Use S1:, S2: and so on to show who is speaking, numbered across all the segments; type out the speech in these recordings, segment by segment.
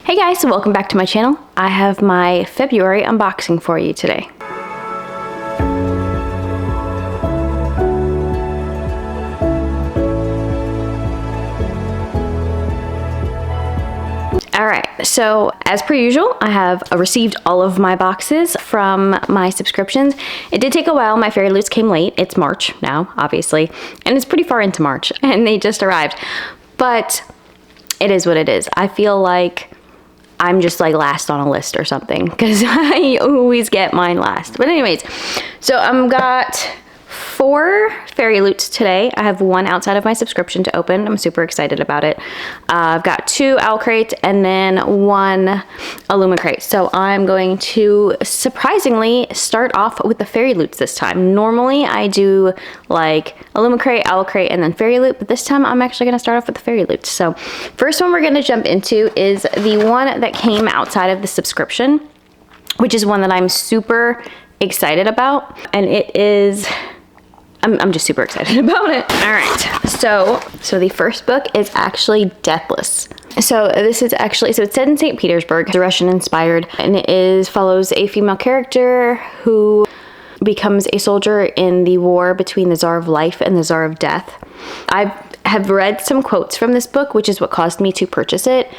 S1: Hey guys, so welcome back to my channel. I have my February unboxing for you today. Alright, so as per usual, I have received all of my boxes from my subscriptions. It did take a while. My Fairyloots came late. It's March now, obviously, and it's pretty far into March, and they just arrived. But it is what it is. I feel like I'm just like last on a list or something because I always get mine last. But anyways, so I've got 4 Fairyloots today. I have 1 outside of my subscription to open. I'm super excited about it. I've got 2 OwlCrate and then 1 Illumicrate. So I'm going to surprisingly start off with the Fairyloots this time. Normally I do like Illumicrate, OwlCrate, and then Fairyloot, but this time I'm actually going to start off with the Fairyloots. So first one we're going to jump into is the one that came outside of the subscription, which is one that I'm super excited about, and it is I'm just super excited about it. All right, so the first book is actually Deathless. So this is actually, so it's set in St. Petersburg. It's Russian inspired, and it follows a female character who becomes a soldier in the war between the Tsar of Life and the Tsar of Death. I have read some quotes from this book, which is what caused me to purchase it.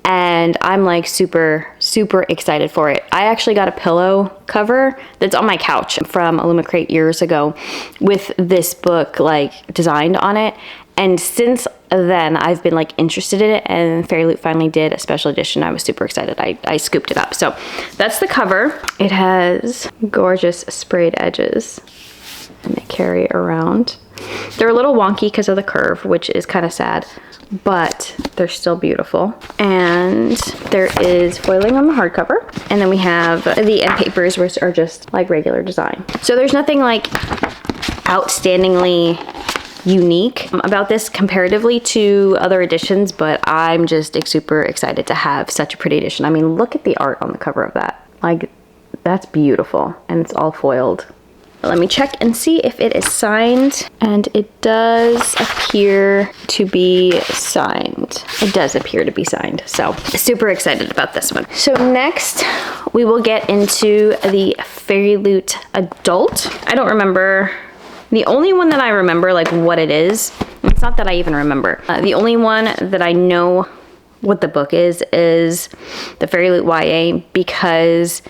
S1: And I'm like super excited for it. I actually got a pillow cover that's on my couch from Illumicrate years ago with this book like designed on it. And since then I've been like interested in it, and Fairyloot finally did a special edition. I was super excited. I scooped it up. So that's the cover. It has gorgeous sprayed edges and they carry around. They're a little wonky because of the curve, which is kind of sad, but they're still beautiful. And there is foiling on the hardcover. And then we have the end papers, which are just like regular design. So there's nothing like outstandingly unique about this comparatively to other editions, but I'm just super excited to have such a pretty edition. I mean, look at the art on the cover of that. Like, that's beautiful, and it's all foiled. Let me check and see if it is signed, and it does appear to be signed. It does appear to be signed, so super excited about this one. So next, we will get into the Fairyloot Adult. I don't remember. The only one that I remember, like what it is, it's not that I even remember. The only one that I know what the book is the Fairyloot YA, because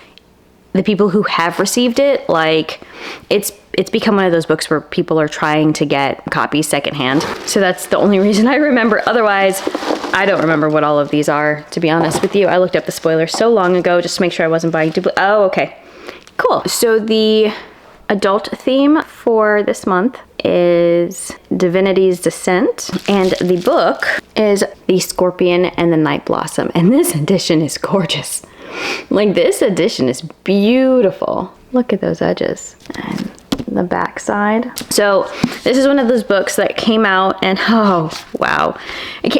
S1: the people who have received it, like it's become one of those books where people are trying to get copies secondhand. So that's the only reason I remember. Otherwise, I don't remember what all of these are, to be honest with you. I looked up the spoilers so long ago just to make sure I wasn't buying duplicate. Oh, okay. Cool. So the adult theme for this month is Divinity's Descent, and the book is The Scorpion and the Night Blossom, and this edition is gorgeous. Like, this edition is beautiful. Look at those edges and the back side. So this is one of those books that came out, and oh wow,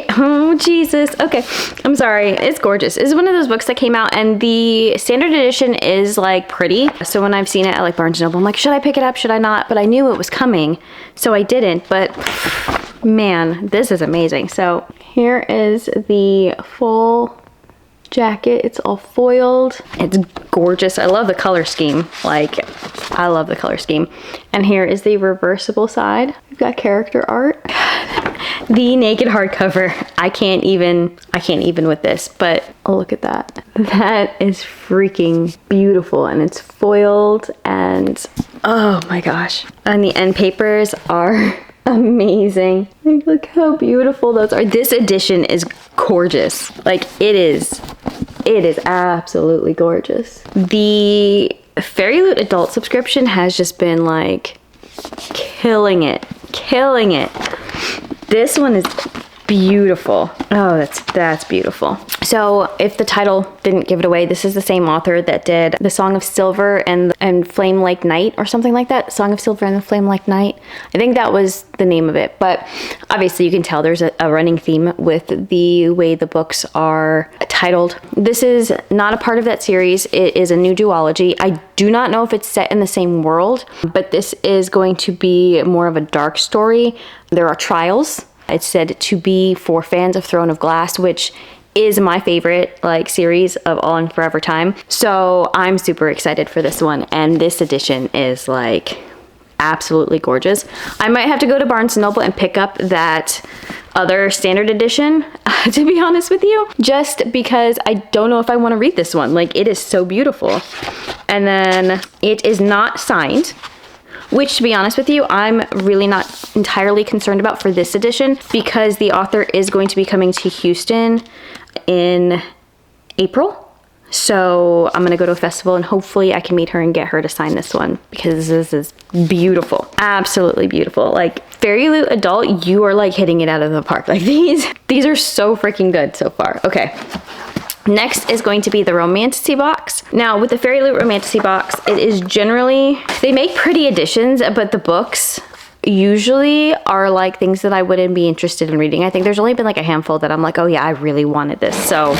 S1: oh Jesus, okay, I'm sorry, it's gorgeous. It's one of those books that came out, and the standard edition is like pretty. So when I've seen it at like Barnes & Noble, I'm like, should I pick it up, should I not? But I knew it was coming, so I didn't. But man, this is amazing. So here is the full jacket. It's all foiled. It's gorgeous. I love the color scheme. Like, I love the color scheme. And here is the reversible side. We've got character art. The naked hardcover. I can't even with this, but oh, look at that. That is freaking beautiful, and it's foiled, and oh my gosh. And the end papers are amazing. Like, look how beautiful those are. This edition is gorgeous. Like, it is absolutely gorgeous. The Fairyloot adult subscription has just been like killing it. This one is beautiful. Oh, that's beautiful. So if the title didn't give it away, this is the same author that did The Song of Silver and Flame Like Night, or something like that. Song of Silver and the Flame Like Night. I think that was the name of it. But obviously you can tell there's a running theme with the way the books are titled. This is not a part of that series. It is a new duology. I do not know if it's set in the same world, but this is going to be more of a dark story. There are trials. It's said to be for fans of Throne of Glass, which is my favorite like series of All in Forever Time. So I'm super excited for this one, and this edition is like absolutely gorgeous. I might have to go to Barnes & Noble and pick up that other standard edition, to be honest with you, just because I don't know if I want to read this one. Like, it is so beautiful. And then it is not signed, which, to be honest with you, I'm really not entirely concerned about for this edition, because the author is going to be coming to Houston in April. So I'm gonna go to a festival and hopefully I can meet her and get her to sign this one, because this is beautiful, absolutely beautiful. Like, Fairyloot adult, you are like hitting it out of the park. Like, these are so freaking good so far. Okay. Next is going to be the Romantasy box. Now, with the Fairyloot Romantasy box, it is generally, they make pretty editions, but the books usually are like things that I wouldn't be interested in reading. I think there's only been like a handful that I'm like, oh yeah, I really wanted this. So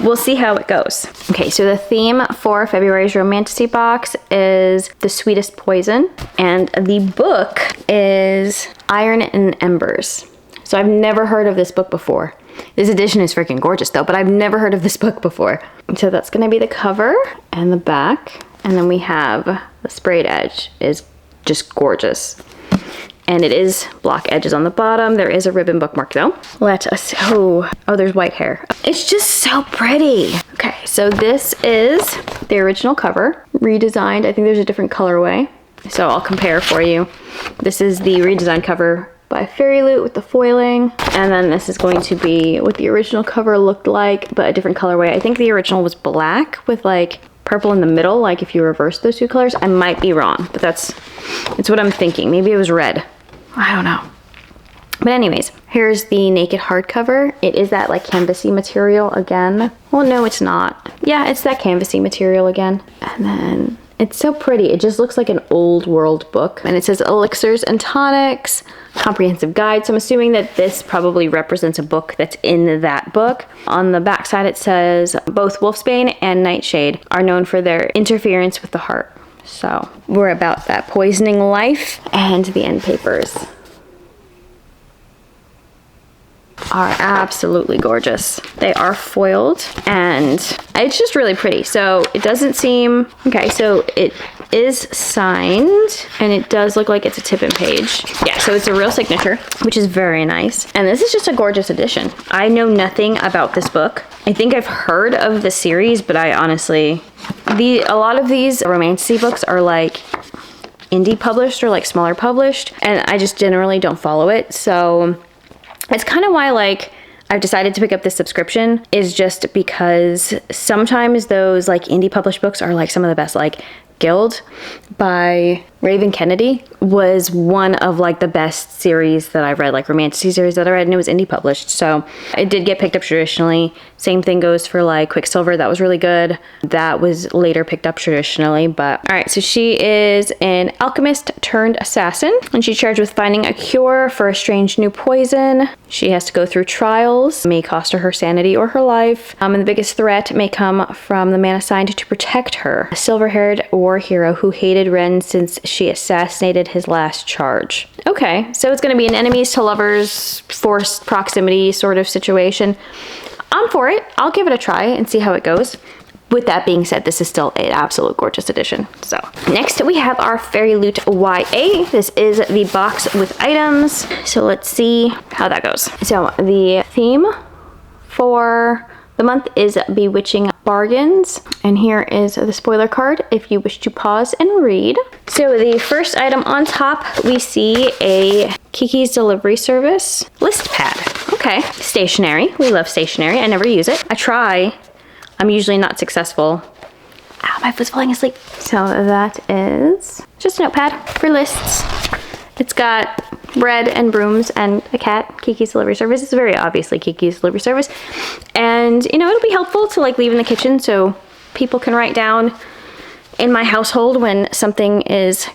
S1: we'll see how it goes. Okay, so the theme for February's Romantasy box is The Sweetest Poison, and the book is Iron and Embers. So I've never heard of this book before. This edition is freaking gorgeous though, but I've never heard of this book before. So that's gonna be the cover and the back. And then we have the sprayed edge is just gorgeous. And it is block edges on the bottom. There is a ribbon bookmark though. Let us, oh, there's white hair. It's just so pretty. Okay, so this is the original cover, redesigned. I think there's a different colorway. So I'll compare for you. This is the redesigned cover by Fairyloot with the foiling. And then this is going to be what the original cover looked like, but a different colorway. I think the original was black with like purple in the middle, like if you reverse those two colors. I might be wrong, but it's what I'm thinking. Maybe it was red. I don't know. But anyways, here's the naked hardcover. It is that like canvasy material again. Well, no, it's not. Yeah, it's that canvasy material again. And then it's so pretty. It just looks like an old world book. And it says Elixirs and Tonics, Comprehensive Guide. So I'm assuming that this probably represents a book that's in that book. On the back side, it says both Wolfsbane and Nightshade are known for their interference with the heart. So we're about that poisoning life, and the end papers are absolutely gorgeous. They are foiled and it's just really pretty. So it doesn't seem, okay, so it is signed and it does look like it's a tip and page. Yeah, so it's a real signature, which is very nice. And this is just a gorgeous edition. I know nothing about this book. I think I've heard of the series, but I honestly, a lot of these romantasy books are like indie published or like smaller published, and I just generally don't follow it. So it's kind of why like I've decided to pick up this subscription, is just because sometimes those like indie published books are like some of the best. Like Guild by Raven Kennedy was one of like the best series that I've read, like romantasy series that I read, and it was indie published. So it did get picked up traditionally. Same thing goes for like Quicksilver. That was really good. That was later picked up traditionally. But all right, so she is an alchemist turned assassin, and she's charged with finding a cure for a strange new poison. She has to go through trials, may cost her sanity or her life. And the biggest threat may come from the man assigned to protect her, a silver-haired war hero who hated Ren since she assassinated his last charge. Okay, so it's going to be an enemies to lovers, forced proximity sort of situation. I'm for it. I'll give it a try and see how it goes. With that being said, this is still an absolute gorgeous edition. So next we have our Fairyloot YA. This is the box with items. So let's see how that goes. So the theme for the month is Bewitching Bargains. And here is the spoiler card if you wish to pause and read. So the first item on top, we see a Kiki's Delivery Service list pad. Okay, stationery. We love stationery. I never use it. I try. I'm usually not successful. Ow, my foot's falling asleep. So that is just a notepad for lists. It's got bread and brooms and a cat. Kiki's Delivery Service. It's very obviously Kiki's Delivery Service. And, you know, it'll be helpful to like leave in the kitchen so people can write down in my household when something is,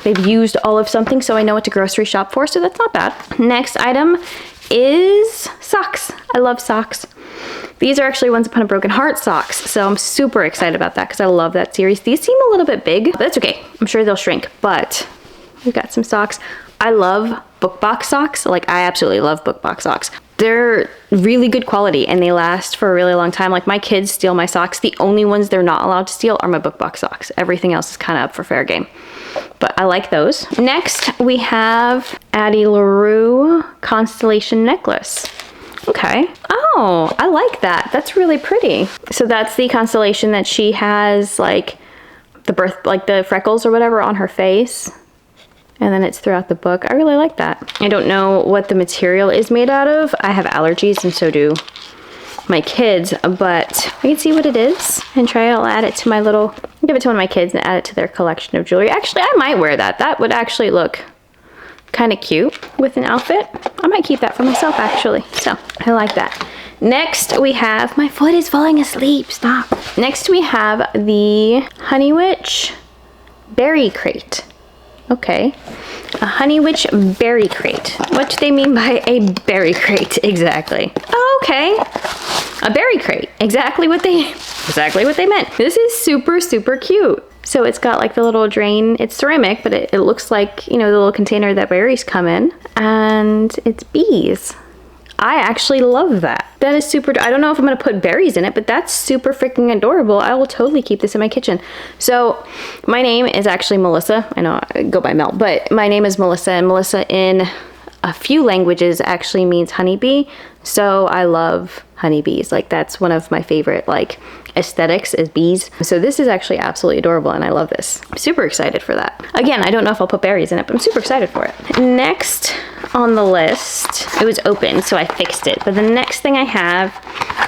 S1: they've used all of something, so I know what to grocery shop for, so that's not bad. Next item is socks. I love socks. These are actually Once Upon a Broken Heart socks, so I'm super excited about that because I love that series. These seem a little bit big, but that's okay. I'm sure they'll shrink, but we've got some socks. I love book box socks. Like, I absolutely love book box socks. they're really good quality and they last for a really long time. Like my kids steal my socks. The only ones they're not allowed to steal are my book box socks. Everything else is kind of up for fair game. But I like those. Next, we have Addie LaRue Constellation Necklace. Okay. Oh, I like that. That's really pretty. So that's the constellation that she has, like the freckles or whatever on her face. And then it's throughout the book. I really like that. I don't know what the material is made out of. I have allergies and so do my kids, but I can see what it is and I'll add it to my little, give it to one of my kids and add it to their collection of jewelry. Actually, I might wear that. That would actually look kind of cute with an outfit. I might keep that for myself actually. So I like that. Next we have, my foot is falling asleep, stop. Next we have the Honey Witch Berry Crate. Okay, a Honey Witch Berry Crate. What do they mean by a berry crate exactly? Oh, okay, a berry crate. Exactly what they meant. This is super, super cute. So it's got like the little drain, it's ceramic, but it looks like, you know, the little container that berries come in, and it's bees. I actually love that. That is super, I don't know if I'm gonna put berries in it, but that's super freaking adorable. I will totally keep this in my kitchen. So my name is actually Melissa. I know I go by Mel, but my name is Melissa, and Melissa in a few languages actually means honeybee. So I love honeybees. Like that's one of my favorite like aesthetics is bees. So this is actually absolutely adorable and I love this. I'm super excited for that. Again, I don't know if I'll put berries in it, but I'm super excited for it. Next on the list, it was open, so I fixed it. But the next thing I have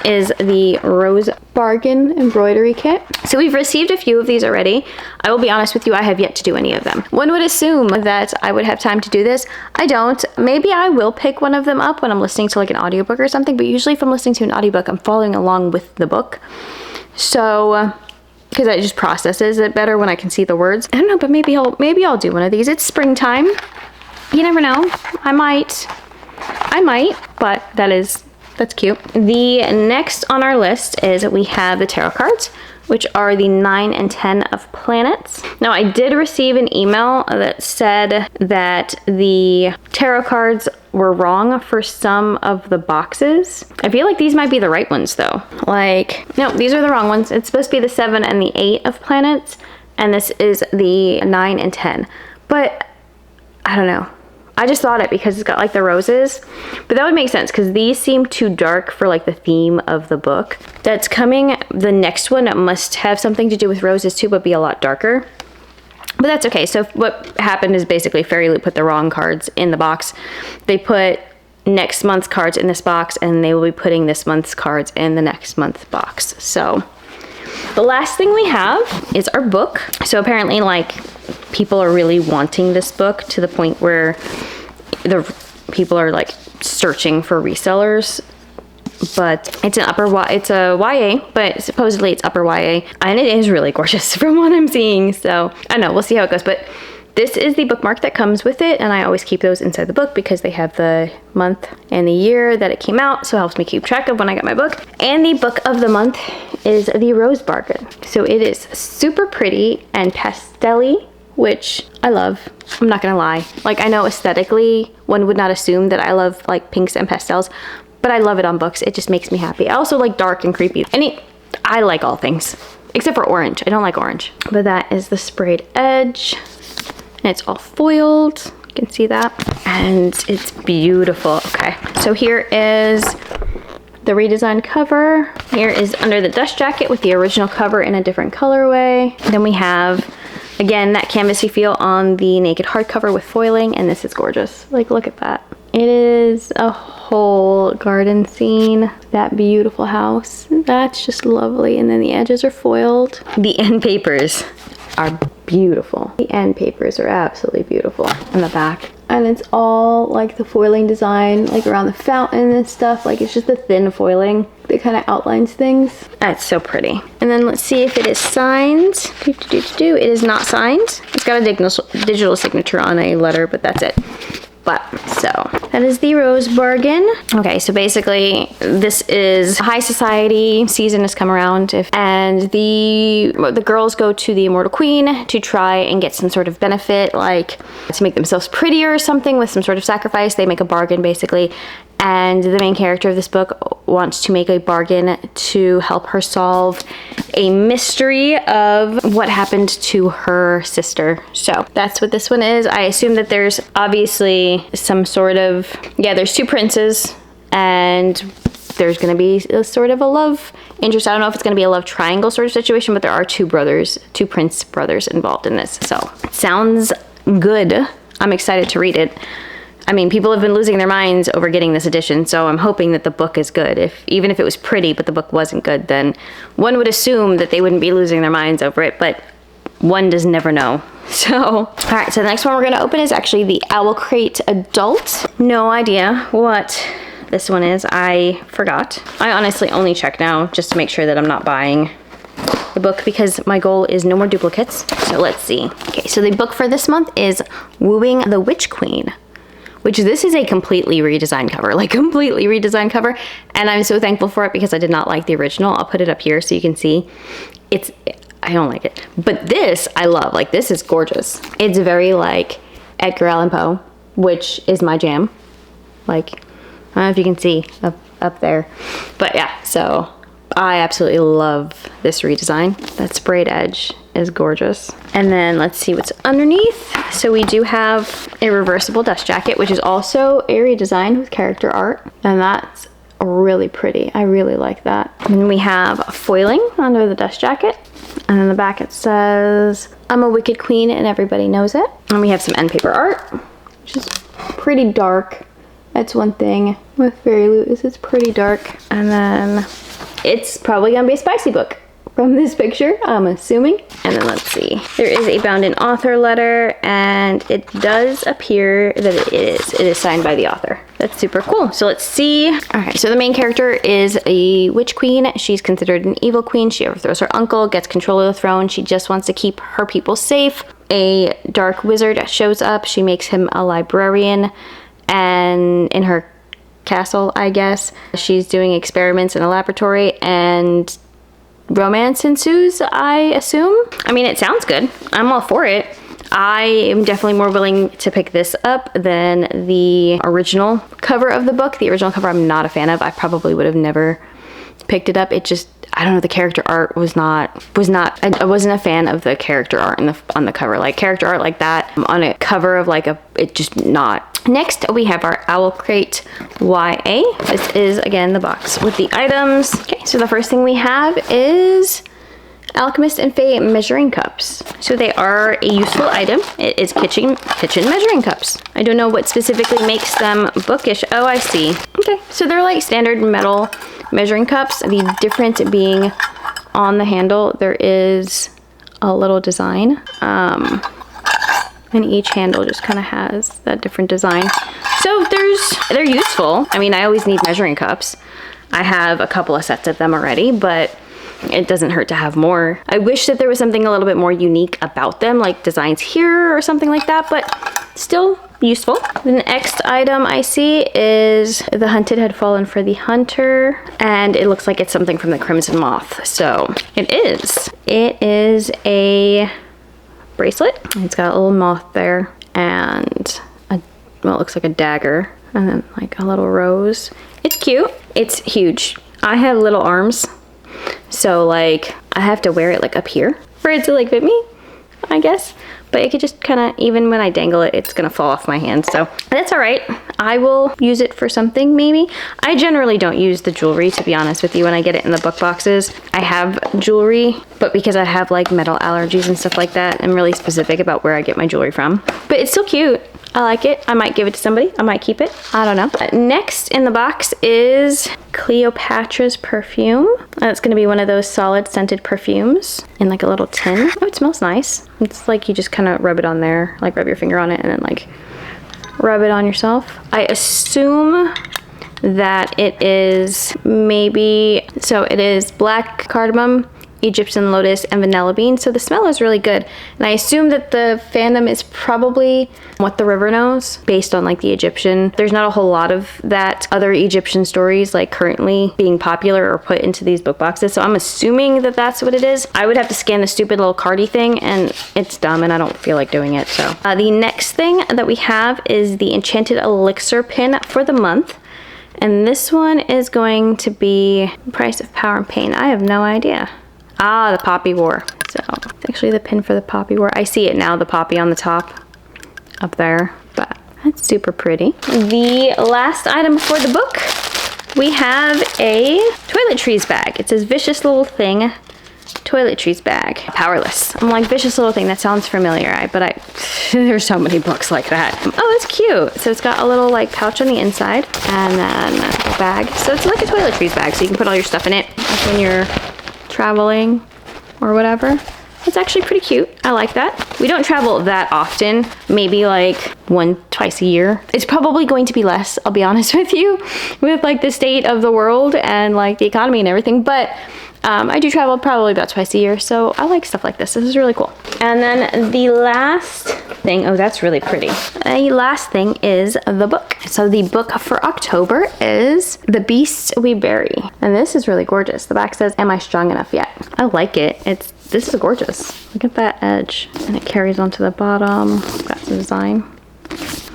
S1: is the Rose Bargain embroidery kit. So we've received a few of these already. I will be honest with you, I have yet to do any of them. One would assume that I would have time to do this. I don't. Maybe I will pick one of them up when I'm listening to like an audiobook or something, but usually if I'm listening to an audiobook, I'm following along with the book. So, because it just processes it better when I can see the words. I don't know, but maybe I'll do one of these. It's springtime. You never know. I might, but that's cute. The next on our list is we have the tarot cards, which are the 9 and 10 of planets. Now I did receive an email that said that the tarot cards were wrong for some of the boxes. I feel like these might be the right ones though. Like, no, these are the wrong ones. It's supposed to be the 7 and the 8 of planets, and this is the 9 and 10. But I don't know. I just thought it because it's got like the roses, but that would make sense because these seem too dark for like the theme of the book that's coming. The next one must have something to do with roses too, but be a lot darker. But that's okay. So what happened is basically Fairyloot put the wrong cards in the box. They put next month's cards in this box, and they will be putting this month's cards in the next month's box. So the last thing we have is our book. So apparently like people are really wanting this book to the point where the people are like searching for resellers. But it's a YA, but supposedly it's upper YA, and it is really gorgeous from what I'm seeing. So I don't know, we'll see how it goes. But this is the bookmark that comes with it, and I always keep those inside the book because they have the month and the year that it came out, so it helps me keep track of when I get my book. And the book of the month is the Rose Bargain. So it is super pretty and pastel-y, which I love. I'm not gonna lie. Like, I know aesthetically one would not assume that I love like pinks and pastels, but I love it on books. It just makes me happy. I also like dark and creepy. I like all things except for orange. I don't like orange. But that is the sprayed edge, and it's all foiled. You can see that, and it's beautiful. Okay, so here is the redesigned cover. Here is Under the Dust Jacket with the original cover in a different colorway. Then we have, again, that canvasy feel on the naked hardcover with foiling, and this is gorgeous. Like, look at that. It is a whole garden scene. That beautiful house. That's just lovely. And then the edges are foiled. The end papers are beautiful. The end papers are absolutely beautiful in the back. And it's all like the foiling design, like around the fountain and stuff. Like, it's just the thin foiling that kind of outlines things. That's so pretty. And then let's see if it is signed. It is not signed. It's got a digital signature on a letter, but that's it. But so that is the Rose Bargain. Okay, so basically this is high society. Season has come around, and the girls go to the Immortal Queen to try and get some sort of benefit, like to make themselves prettier or something with some sort of sacrifice. They make a bargain basically, and the main character of this book wants to make a bargain to help her solve a mystery of what happened to her sister. So that's what this one is. I assume that there's obviously some sort of, yeah, there's two princes, and there's going to be a sort of a love interest. I don't know if it's going to be a love triangle sort of situation, but there are two prince brothers involved in this. So it sounds good. I'm excited to read it. I mean, people have been losing their minds over getting this edition, so I'm hoping that the book is good. Even if it was pretty, but the book wasn't good, then one would assume that they wouldn't be losing their minds over it, but one does never know. So, all right, so the next one we're gonna open is actually the OwlCrate Adult. No idea what this one is, I forgot. I honestly only check now just to make sure that I'm not buying the book because my goal is no more duplicates. So let's see. Okay, so the book for this month is Wooing the Witch Queen, which this is a completely redesigned cover, like completely redesigned cover. And I'm so thankful for it because I did not like the original. I'll put it up here so you can see. I don't like it. But this, I love. Like, this is gorgeous. It's very like Edgar Allan Poe, which is my jam. Like, I don't know if you can see up there. But yeah, so I absolutely love this redesign. That sprayed edge is gorgeous. And then let's see what's underneath. So we do have a reversible dust jacket, which is also a redesign with character art. And that's really pretty. I really like that. And then we have foiling under the dust jacket. And on the back it says, I'm a wicked queen and everybody knows it. And we have some end paper art, which is pretty dark. That's one thing with Fairyloot is it's pretty dark. And then it's probably gonna be a spicy book from this picture, I'm assuming. And then let's see. There is a bound in author letter, and it does appear that it is signed by the author. That's super cool. So let's see. All right, so the main character is a witch queen. She's considered an evil queen. She overthrows her uncle, gets control of the throne. She just wants to keep her people safe. A dark wizard shows up. She makes him a librarian, and in her castle, I guess, she's doing experiments in a laboratory, and romance ensues, I assume. I mean, it sounds good. I'm all for it. I am definitely more willing to pick this up than the original cover of the book. The original cover I'm not a fan of. I probably would have never picked it up. It just, I don't know, the character art was not, I wasn't a fan of the character art on the cover. Like, character art like that on a cover of like it just not. Next, we have our OwlCrate YA. This is, again, the box with the items. Okay, so the first thing we have is Alchemist and Fae measuring cups. So they are a useful item. It is kitchen measuring cups. I don't know what specifically makes them bookish. Oh, I see. Okay, so they're like standard metal measuring cups. The difference being on the handle, there is a little design. And each handle just kind of has that different design. So they're useful. I mean, I always need measuring cups. I have a couple of sets of them already, but it doesn't hurt to have more. I wish that there was something a little bit more unique about them, like designs here or something like that, but still useful. The next item I see is the hunted had fallen for the hunter, and it looks like it's something from the Crimson Moth. So it is. It is a bracelet. It's got a little moth there, and well, it looks like a dagger, and then like a little rose. It's cute. It's huge. I have little arms, so like I have to wear it like up here for it to like fit me, I guess. But it could just kind of, even when I dangle it, it's gonna fall off my hand. So that's all right. I will use it for something maybe. I generally don't use the jewelry, to be honest with you, when I get it in the book boxes. I have jewelry, but because I have like metal allergies and stuff like that, I'm really specific about where I get my jewelry from. But it's still cute. I like it. I might give it to somebody. I might keep it. I don't know. Next in the box is Cleopatra's perfume. It's going to be one of those solid scented perfumes in like a little tin. Oh, it smells nice. It's like you just kind of rub it on there, like rub your finger on it and then like rub it on yourself. I assume that it is maybe, so it is black cardamom, Egyptian lotus, and vanilla bean. So the smell is really good. And I assume that the fandom is probably What the River Knows, based on like the Egyptian. There's not a whole lot of that other Egyptian stories like currently being popular or put into these book boxes. So I'm assuming that that's what it is. I would have to scan the stupid little cardy thing, and it's dumb and I don't feel like doing it. So the next thing that we have is the Enchanted Elixir pin for the month. And this one is going to be Price of Power and Pain. I have no idea. Ah, the Poppy War. So it's actually the pin for the Poppy War. I see it now, the poppy on the top up there, but that's super pretty. The last item for the book, we have a toiletries bag. It says Vicious Little Thing toiletries bag. Powerless. I'm like, vicious little thing, that sounds familiar, but there's so many books like that. Oh, it's cute. So it's got a little like pouch on the inside and then a bag. So it's like a toiletries bag, so you can put all your stuff in it like when you're traveling or whatever. It's actually pretty cute. I like that. We don't travel that often, maybe like twice a year. It's probably going to be less, I'll be honest with you, with like the state of the world and like the economy and everything, but I do travel probably about twice a year, so I like stuff like this. This is really cool. And then the last thing, oh, that's really pretty. The last thing is the book. So the book for October is The Beasts We Bury. And this is really gorgeous. The back says, Am I Strong Enough Yet? I like it. This is gorgeous. Look at that edge. And it carries onto the bottom. That's the design.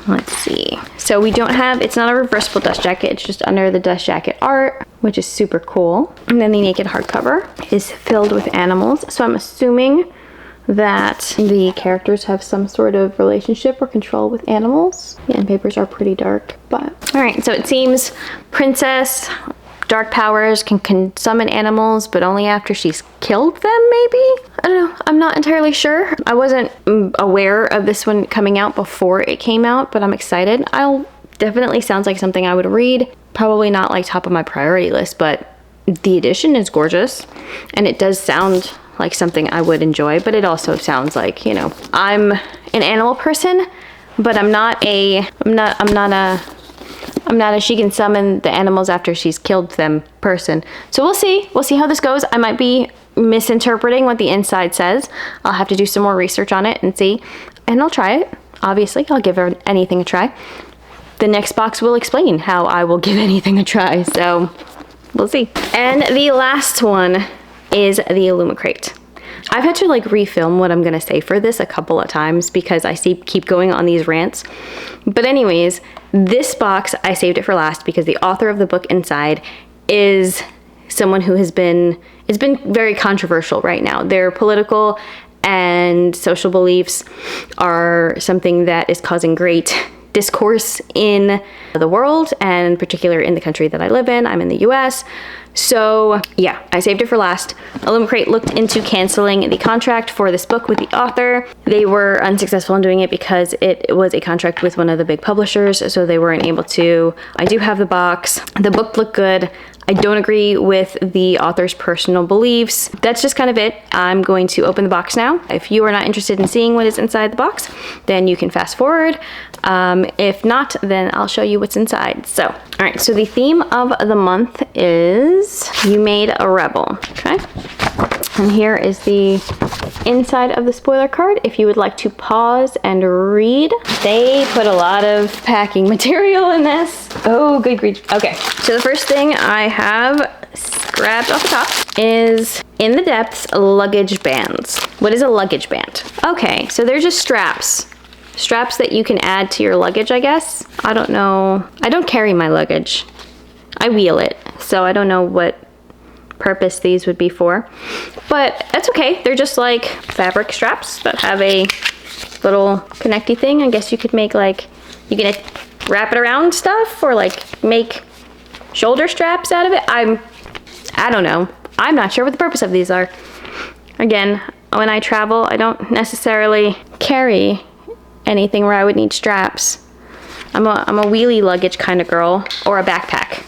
S1: Let's see. So we don't have, it's not a reversible dust jacket, it's just under the dust jacket art, which is super cool. And then the naked hardcover is filled with animals. So I'm assuming that the characters have some sort of relationship or control with animals. The end papers are pretty dark, but. All right, so it seems Princess Dark Powers can summon animals, but only after she's killed them, maybe? I don't know. I'm not entirely sure. I wasn't aware of this one coming out before it came out, but I'm excited. Definitely sounds like something I would read. Probably not like top of my priority list, but the edition is gorgeous, and it does sound like something I would enjoy, but it also sounds like, you know, I'm an animal person, but I'm not a she can summon the animals after she's killed them person. So we'll see how this goes. I might be misinterpreting what the inside says. I'll have to do some more research on it and see, and I'll try it. Obviously, I'll give anything a try. The next box will explain how I will give anything a try, so we'll see. And the last one is the Illumicrate. I've had to like refilm what I'm gonna say for this a couple of times because I keep going on these rants. But anyways, this box, I saved it for last because the author of the book inside is someone who it's been very controversial right now. Their political and social beliefs are something that is causing great discourse in the world, and in particular in the country that I live in. I'm in the US. So yeah, I saved it for last. Illumicrate looked into canceling the contract for this book with the author. They were unsuccessful in doing it because it was a contract with one of the big publishers, so they weren't able to. I do have the box. The book looked good. I don't agree with the author's personal beliefs. That's just kind of it. I'm going to open the box now. If you are not interested in seeing what is inside the box, then you can fast forward. If not, then I'll show you what's inside. So, all right, so the theme of the month is You Made a Rebel, okay? And here is the inside of the spoiler card. If you would like to pause and read, they put a lot of packing material in this. Oh, good grief. Okay, so the first thing I have grabbed off the top is In the Depths luggage bands. What is a luggage band? Okay, so they're just straps that you can add to your luggage, I guess. I don't know. I don't carry my luggage. I wheel it, so I don't know what purpose these would be for, but that's okay. They're just like fabric straps that have a little connecty thing. I guess you could make like, you can wrap it around stuff or like make shoulder straps out of it. I don't know. I'm not sure what the purpose of these are. Again, when I travel, I don't necessarily carry anything where I would need straps. I'm a wheelie luggage kind of girl, or a backpack,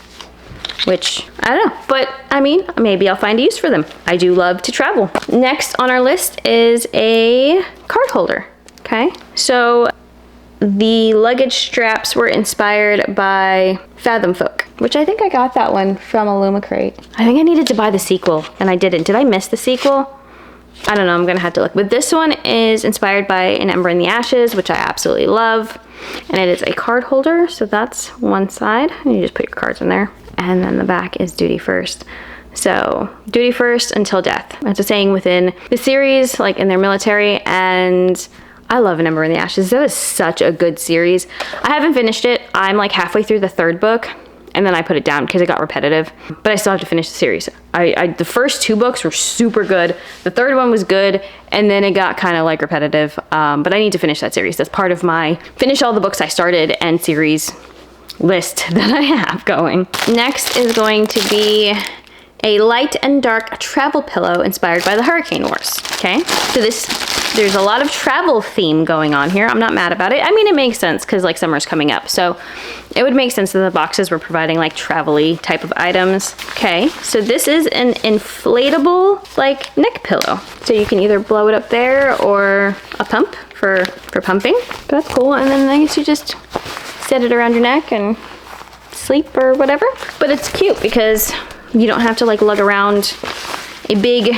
S1: which I don't know, but I mean, maybe I'll find a use for them. I do love to travel. Next on our list is a card holder, okay? So the luggage straps were inspired by Fathom Folk, which I think I got that one from Illumicrate. I think I needed to buy the sequel and I didn't. Did I miss the sequel? I don't know, I'm gonna have to look. But this one is inspired by An Ember in the Ashes, which I absolutely love. And it is a card holder, so that's one side. And you just put your cards in there. And then the back is duty first. So duty first until death. That's a saying within the series, like in their military, and I love An Ember in the Ashes. That is such a good series. I haven't finished it. I'm like halfway through the third book, and then I put it down because it got repetitive, but I still have to finish the series. The first 2 books were super good. The third one was good, and then it got kind of like repetitive, but I need to finish that series. That's part of my finish all the books I started and series list that I have going. Next is going to be a light and dark travel pillow inspired by the Hurricane Wars. Okay, so there's a lot of travel theme going on here. I'm not mad about it. I mean, it makes sense because like summer's coming up, so it would make sense that the boxes were providing like travel-y type of items. Okay, so this is an inflatable like neck pillow, so you can either blow it up there or a pump for pumping. That's cool. And then I guess you just set it around your neck and sleep or whatever. But it's cute because you don't have to like lug around a big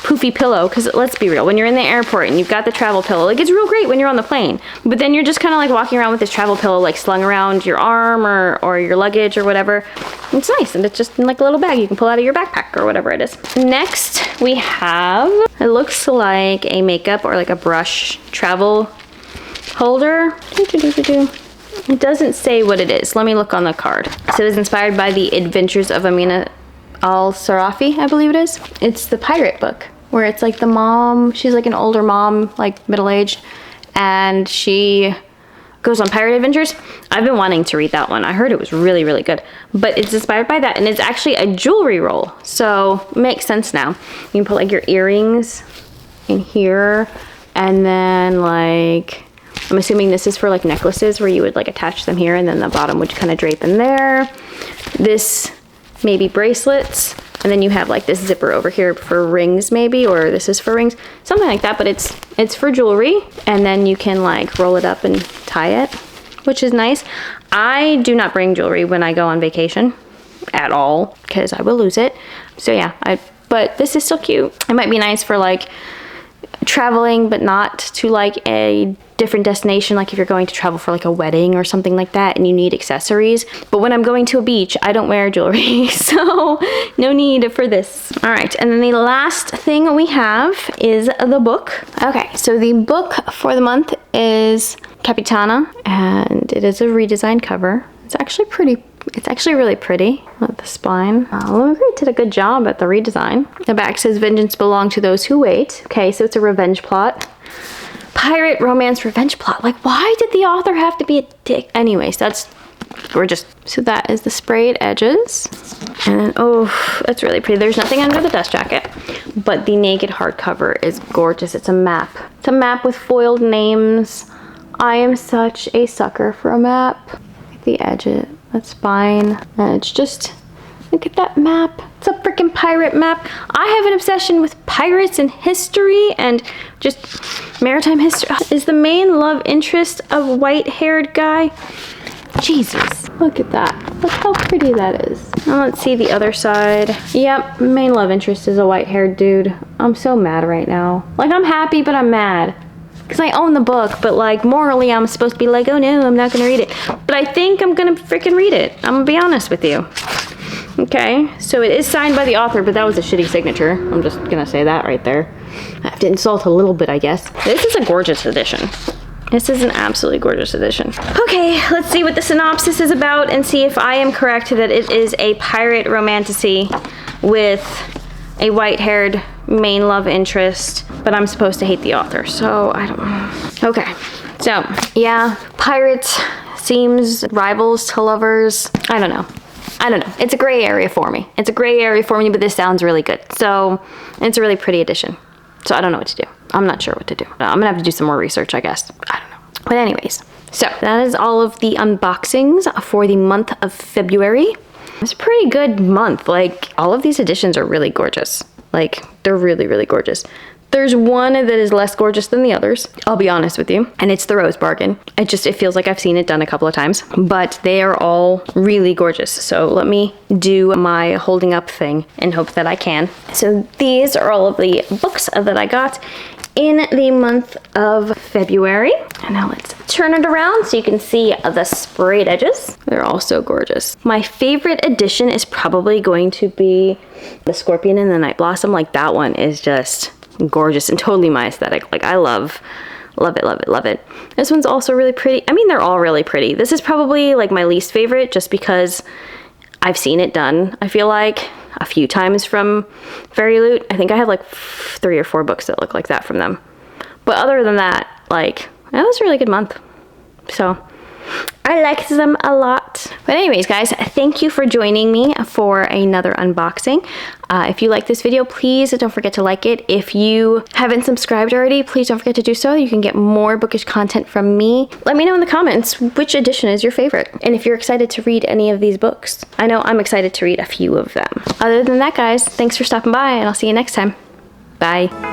S1: poofy pillow, because let's be real, when you're in the airport and you've got the travel pillow, like it's real great when you're on the plane, but then you're just kind of like walking around with this travel pillow like slung around your arm or your luggage or whatever. It's nice, and it's just in like a little bag you can pull out of your backpack or whatever it is. Next we have, it looks like a makeup or like a brush travel holder. It doesn't say what it is. Let me look on the card. So it is inspired by the Adventures of Amelie al-Sarafi, I believe it is. It's the pirate book where it's like the mom, she's like an older mom, like middle-aged, and she goes on pirate adventures. I've been wanting to read that one. I heard it was really, really good, but it's inspired by that, and it's actually a jewelry roll, so makes sense now. You can put like your earrings in here, and then like, I'm assuming this is for like necklaces where you would like attach them here and then the bottom would kind of drape in there. This maybe bracelets, and then you have like this zipper over here for rings maybe, or this is for rings, something like that, but it's for jewelry, and then you can like roll it up and tie it, which is nice. I do not bring jewelry when I go on vacation at all because I will lose it. So yeah, but this is still cute. It might be nice for like traveling, but not to like a different destination, like if you're going to travel for like a wedding or something like that and you need accessories. But when I'm going to a beach, I don't wear jewelry, so no need for this. All right, and then the last thing we have is the book. Okay, so the book for the month is Capitana, and it is a redesigned cover. It's actually pretty. It's actually really pretty with the spine. Illumicrate did a good job at the redesign. The back says, "Vengeance belongs to those who wait." Okay, so it's a revenge plot. Pirate romance revenge plot. Like, why did the author have to be a dick? Anyways, that's gorgeous. So that is the sprayed edges. And then, oh, that's really pretty. There's nothing under the dust jacket, but the naked hardcover is gorgeous. It's a map. It's a map with foiled names. I am such a sucker for a map. Look at the edges, that spine. And it's just, look at that map. It's a freaking pirate map. I have an obsession with pirates and history and just maritime history. Is the main love interest a white-haired guy? Jesus, look at that. Look how pretty that is. Now let's see the other side. Yep, main love interest is a white-haired dude. I'm so mad right now. Like, I'm happy, but I'm mad. Because I own the book, but like morally I'm supposed to be like, oh no, I'm not gonna read it. But I think I'm gonna freaking read it. I'm gonna be honest with you. Okay, so it is signed by the author, but that was a shitty signature. I'm just gonna say that right there. I have to insult a little bit, I guess. This is a gorgeous edition. This is an absolutely gorgeous edition. Okay, let's see what the synopsis is about and see if I am correct that it is a pirate romantasy with a white-haired main love interest, but I'm supposed to hate the author, so I don't know. Okay, so yeah, pirates seems rivals to lovers. I don't know. It's a gray area for me. It's a gray area for me, but this sounds really good. So it's a really pretty edition. So I don't know what to do. I'm not sure what to do. I'm gonna have to do some more research, I guess. I don't know. But anyways, so that is all of the unboxings for the month of February. It's a pretty good month. Like, all of these editions are really gorgeous. Like, they're really, really gorgeous. There's one that is less gorgeous than the others, I'll be honest with you, and it's the Rose Bargain. It feels like I've seen it done a couple of times, but they are all really gorgeous. So let me do my holding up thing and hope that I can. So these are all of the books that I got in the month of February. And now let's turn it around so you can see the sprayed edges. They're all so gorgeous. My favorite edition is probably going to be the Scorpion and the Night Blossom. Like, that one is just gorgeous and totally my aesthetic. Like, I love Love it, love it, love it. This one's also really pretty. I mean, they're all really pretty. This is probably like my least favorite just because I've seen it done, I feel like, a few times from Fairyloot. I think I have like 3 or 4 books that look like that from them. But other than that, like, that was a really good month. So I liked them a lot. But anyways, guys, thank you for joining me for another unboxing. If you like this video, please don't forget to like it. If you haven't subscribed already, please don't forget to do so. You can get more bookish content from me. Let me know in the comments which edition is your favorite, and if you're excited to read any of these books. I know I'm excited to read a few of them. Other than that, guys, thanks for stopping by, and I'll see you next time. Bye.